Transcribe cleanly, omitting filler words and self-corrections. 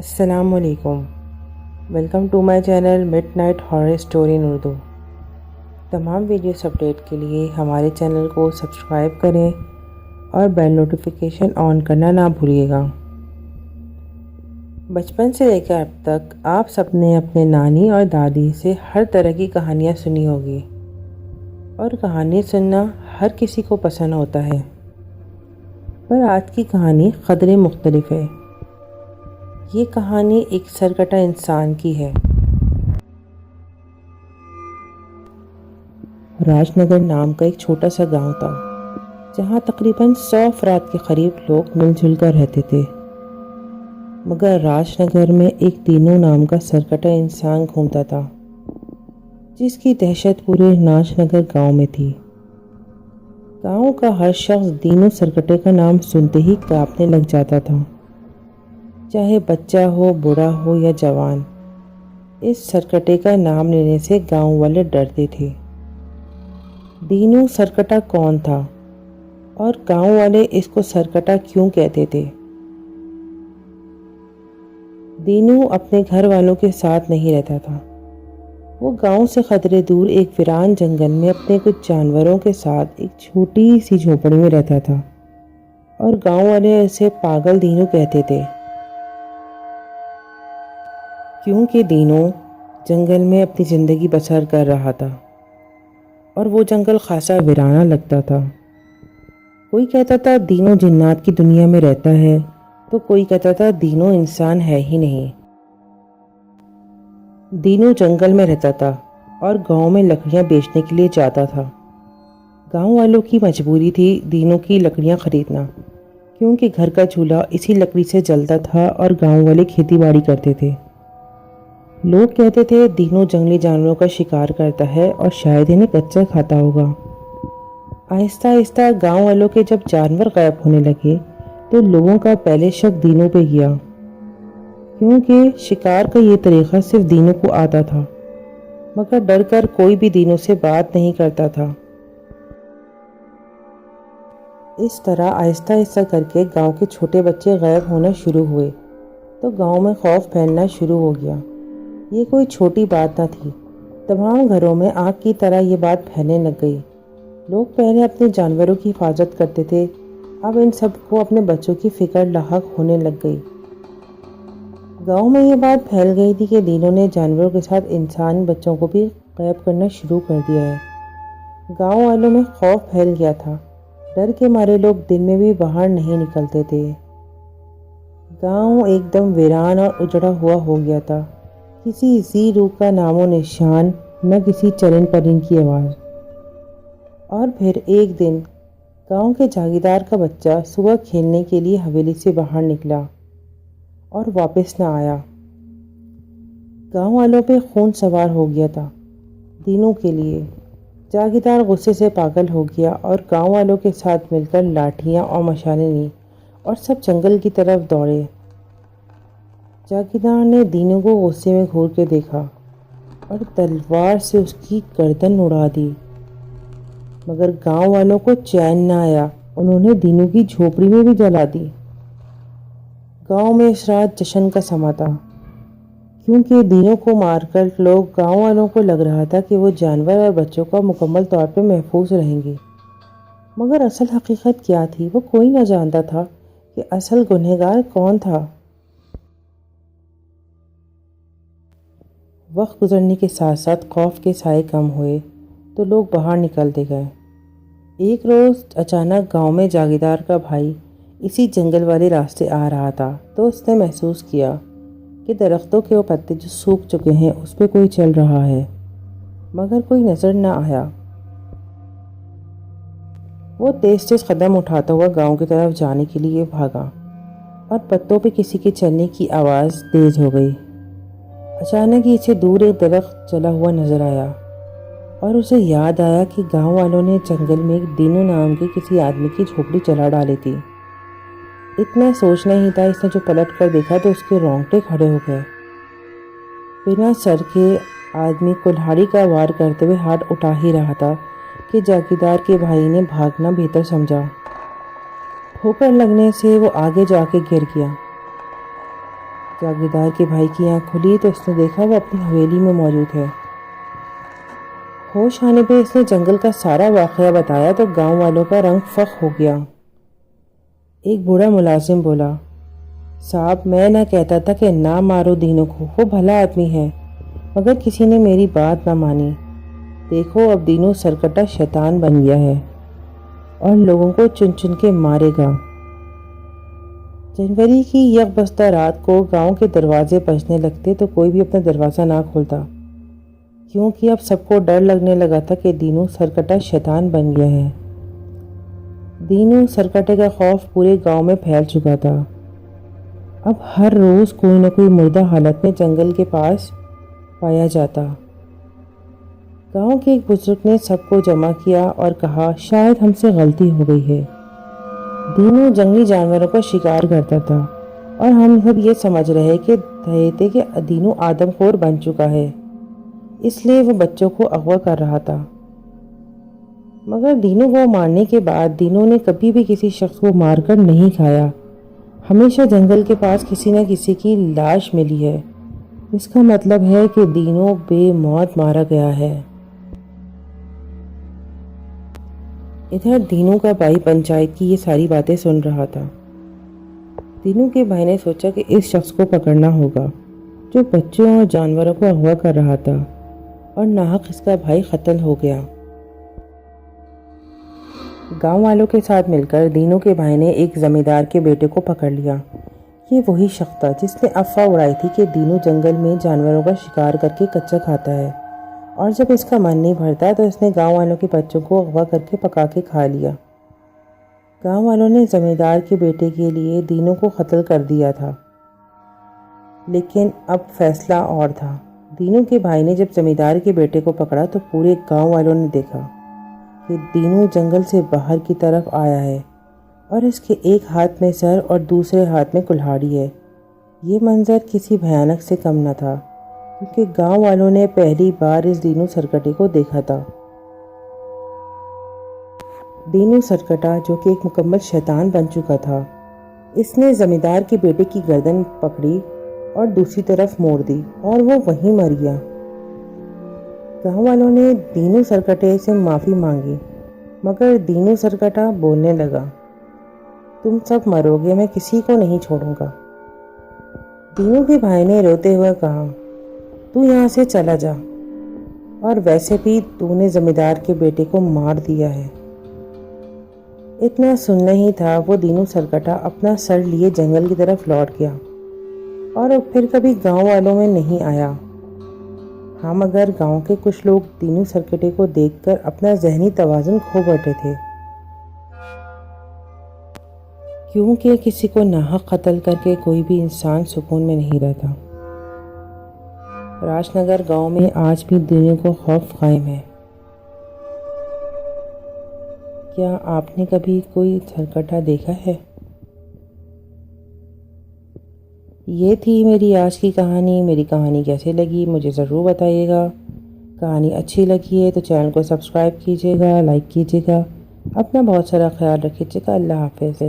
السلام علیکم، welcome to my channel midnight horror story in Urdu. تمام ویڈیوز اپڈیٹ کے لیے ہمارے چینل کو سبسکرائب کریں اور بیل نوٹیفیکیشن آن کرنا نہ بھولیے گا۔ بچپن سے لے کر اب تک آپ سب نے اپنے نانی اور دادی سے ہر طرح کی کہانیاں سنی ہوگی، اور کہانی سننا ہر کسی کو پسند ہوتا ہے۔ پر آج کی کہانی قدرے مختلف ہے۔ یہ کہانی ایک سرکٹا انسان کی ہے۔ راج نگر نام کا ایک چھوٹا سا گاؤں تھا، جہاں تقریباً 100 افراد کے قریب لوگ مل جل کر رہتے تھے۔ مگر راج نگر میں ایک دینو نام کا سرکٹا انسان گھومتا تھا، جس کی دہشت پورے راج نگر گاؤں میں تھی۔ گاؤں کا ہر شخص دینو سرکٹے کا نام سنتے ہی کانپنے لگ جاتا تھا، چاہے بچہ ہو، بوڑھا ہو یا جوان۔ اس سرکٹے کا نام لینے سے گاؤں والے ڈرتے تھے۔ دینو سرکٹا کون تھا اور گاؤں والے اس کو سرکٹا کیوں کہتے تھے؟ دینو اپنے گھر والوں کے ساتھ نہیں رہتا تھا۔ وہ گاؤں سے قدرے دور ایک ویران جنگل میں اپنے کچھ جانوروں کے ساتھ ایک چھوٹی سی جھونپڑی میں رہتا تھا، اور گاؤں والے اسے پاگل دینو کہتے تھے، کیونکہ دینو جنگل میں اپنی زندگی بسر کر رہا تھا، اور وہ جنگل خاصا ویرانہ لگتا تھا۔ کوئی کہتا تھا دینو جنات کی دنیا میں رہتا ہے، تو کوئی کہتا تھا دینو انسان ہے ہی نہیں۔ دینو جنگل میں رہتا تھا اور گاؤں میں لکڑیاں بیچنے کے لیے جاتا تھا۔ گاؤں والوں کی مجبوری تھی دینو کی لکڑیاں خریدنا، کیونکہ گھر کا چولہا اسی لکڑی سے جلتا تھا اور گاؤں والے کھیتی باڑی کرتے تھے۔ لوگ کہتے تھے دینو جنگلی جانوروں کا شکار کرتا ہے اور شاید انہیں کچا کھاتا ہوگا۔ آہستہ آہستہ گاؤں والوں کے جب جانور غائب ہونے لگے تو لوگوں کا پہلے شک دینو پہ گیا، کیونکہ شکار کا یہ طریقہ صرف دینو کو آتا تھا، مگر ڈر کر کوئی بھی دینو سے بات نہیں کرتا تھا۔ اس طرح آہستہ آہستہ کر کے گاؤں کے چھوٹے بچے غائب ہونا شروع ہوئے، تو گاؤں میں خوف پھیلنا شروع ہو گیا۔ یہ کوئی چھوٹی بات نہ تھی، تمام گھروں میں آگ کی طرح یہ بات پھیلنے لگ گئی۔ لوگ پہلے اپنے جانوروں کی حفاظت کرتے تھے، اب ان سب کو اپنے بچوں کی فکر لاحق ہونے لگ گئی۔ گاؤں میں یہ بات پھیل گئی تھی کہ دینو نے جانوروں کے ساتھ انسان بچوں کو بھی غائب کرنا شروع کر دیا ہے۔ گاؤں والوں میں خوف پھیل گیا تھا، ڈر کے مارے لوگ دن میں بھی باہر نہیں نکلتے تھے۔ گاؤں ایک دم ویران اور اجڑا ہوا ہو گیا تھا، کسی ذی روح کا نام و نشان، نہ کسی چرند پرند کی آواز۔ اور پھر ایک دن گاؤں کے جاگیردار کا بچہ صبح کھیلنے کے لیے حویلی سے باہر نکلا اور واپس نہ آیا۔ گاؤں والوں پہ خون سوار ہو گیا تھا۔ دینو کے لیے جاگیردار غصے سے پاگل ہو گیا اور گاؤں والوں کے ساتھ مل کر لاٹھیاں اور مشالیں لیں اور سب جنگل کی طرف دوڑے۔ جاگیردار نے دینو کو غصے میں گھور کے دیکھا اور تلوار سے اس کی گردن اڑا دی، مگر گاؤں والوں کو چین نہ آیا، انہوں نے دینو کی جھوپڑی میں بھی جلا دی۔ گاؤں میں اس رات جشن کا سما تھا، کیونکہ دینو کو مار کر لوگ گاؤں والوں کو لگ رہا تھا کہ وہ جانور اور بچوں کا مکمل طور پہ محفوظ رہیں گے۔ مگر اصل حقیقت کیا تھی، وہ کوئی نہ جانتا تھا کہ اصل گنہگار کون تھا۔ وقت گزرنے کے ساتھ ساتھ خوف کے سائے کم ہوئے تو لوگ باہر نکلتے گئے۔ ایک روز اچانک گاؤں میں جاگیردار کا بھائی اسی جنگل والے راستے آ رہا تھا، تو اس نے محسوس کیا کہ درختوں کے وہ پتے جو سوکھ چکے ہیں اس پہ کوئی چل رہا ہے، مگر کوئی نظر نہ آیا۔ وہ تیز تیز قدم اٹھاتا ہوا گاؤں کی طرف جانے کے لیے بھاگا، اور پتوں پہ کسی کے چلنے کی آواز تیز ہو گئی۔ اچانک ہی اسے دور ایک درخت جلا ہوا نظر آیا، اور اسے یاد آیا کہ گاؤں والوں نے جنگل میں ایک دینو نام کے کسی آدمی کی جھوپڑی جلا ڈالی تھی۔ اتنا سوچنا ہی تھا، اس نے جو پلٹ کر دیکھا تو اس کے رونگٹے کھڑے ہو گئے۔ بنا سر کے آدمی کلہاڑی کا وار کرتے ہوئے ہاتھ اٹھا ہی رہا تھا کہ جاگیردار کے بھائی نے بھاگنا بہتر سمجھا۔ ٹھوکر لگنے سے وہ آگے جا کے گر گیا۔ جاگیردار کے بھائی کی آنکھ کھلی تو اس نے دیکھا وہ اپنی حویلی میں موجود ہے۔ ہوش آنے پہ اس نے جنگل کا سارا واقعہ بتایا تو گاؤں والوں کا رنگ فخ ہو گیا۔ ایک بوڑھا ملازم بولا، صاحب میں نہ کہتا تھا کہ نہ مارو دینو کو، وہ بھلا آدمی ہے، مگر کسی نے میری بات نہ مانی۔ دیکھو اب دینو سرکٹا شیطان بن گیا ہے اور لوگوں کو چن چن کے مارے گا۔ جنوری کی یکبستہ رات کو گاؤں کے دروازے بجنے لگتے تو کوئی بھی اپنا دروازہ نہ کھولتا، کیونکہ اب سب کو ڈر لگنے لگا تھا کہ دینو سرکٹا شیطان بن گیا ہے۔ دینو سرکٹے کا خوف پورے گاؤں میں پھیل چکا تھا۔ اب ہر روز کوئی نہ کوئی مردہ حالت میں جنگل کے پاس پایا جاتا۔ گاؤں کے ایک بزرگ نے سب کو جمع کیا اور کہا، شاید ہم سے غلطی ہو گئی ہے۔ دینو جنگلی جانوروں کا شکار کرتا تھا اور ہم سب یہ سمجھ رہے تھے کہ دینو آدم خور بن چکا ہے، اس لیے وہ بچوں کو اغوا کر رہا تھا۔ مگر دینو کو مارنے کے بعد دینو نے کبھی بھی کسی شخص کو مار کر نہیں کھایا۔ ہمیشہ جنگل کے پاس کسی نہ کسی کی لاش ملی ہے، اس کا مطلب ہے کہ دینو بے موت مارا گیا ہے۔ ادھر دینو کا بھائی پنچایت کی یہ ساری باتیں سن رہا تھا۔ دینو کے بھائی نے سوچا کہ اس شخص کو پکڑنا ہوگا جو بچوں اور جانوروں کو اغوا کر رہا تھا، اور ناحق اس کا بھائی قتل ہو گیا۔ گاؤں والوں کے ساتھ مل کر دینو کے بھائی نے ایک زمیندار کے بیٹے کو پکڑ لیا۔ یہ وہی شخص تھا جس نے افواہ اڑائی تھی کہ دینو جنگل میں جانوروں کا شکار کر کے کچا کھاتا ہے، اور جب اس کا من نہیں بھرتا تو اس نے گاؤں والوں کے بچوں کو اغوا کر کے پکا کے کھا لیا۔ گاؤں والوں نے زمیندار کے بیٹے کے لیے دینو کو قتل کر دیا تھا، لیکن اب فیصلہ اور تھا۔ دینو کے بھائی نے جب زمیندار کے بیٹے کو پکڑا تو پورے گاؤں والوں نے دیکھا کہ دینو جنگل سے باہر کی طرف آیا ہے اور اس کے ایک ہاتھ میں سر اور دوسرے ہاتھ میں کلہاڑی ہے۔ یہ منظر کسی بھیانک سے کم نہ تھا، کیونکہ گاؤں والوں نے پہلی بار اس دینو سرکٹے کو دیکھا تھا۔ دینو سرکٹا جو کہ ایک مکمل شیطان بن چکا تھا، اس نے زمیندار کے بیٹے کی گردن پکڑی اور دوسری طرف موڑ دی اور وہ وہیں مر گیا۔ گاؤں والوں نے دینو سرکٹے سے معافی مانگی، مگر دینو سرکٹا بولنے لگا، تم سب مرو گے، میں کسی کو نہیں چھوڑوں گا۔ دینو کے بھائی نے روتے ہوئے کہا، تو یہاں سے چلا جا، اور ویسے بھی تو نے زمیندار کے بیٹے کو مار دیا ہے۔ اتنا سننا ہی تھا وہ دینو سرکٹا اپنا سر لیے جنگل کی طرف لوٹ گیا اور پھر کبھی گاؤں والوں میں نہیں آیا۔ ہاں، مگر گاؤں کے کچھ لوگ دینو سرکٹے کو دیکھ کر اپنا ذہنی توازن کھو بیٹھے تھے، کیونکہ کسی کو ناحق قتل کر کے کوئی بھی انسان سکون میں نہیں رہتا۔ راج نگر گاؤں میں آج بھی دینو کو خوف قائم ہے۔ کیا آپ نے کبھی کوئی سرکٹا دیکھا ہے؟ یہ تھی میری آج کی کہانی۔ میری کہانی کیسے لگی مجھے ضرور بتائیے گا۔ کہانی اچھی لگی ہے تو چینل کو سبسکرائب کیجیے گا، لائک کیجیے گا۔ اپنا بہت سارا خیال رکھیے گا۔ اللہ حافظ۔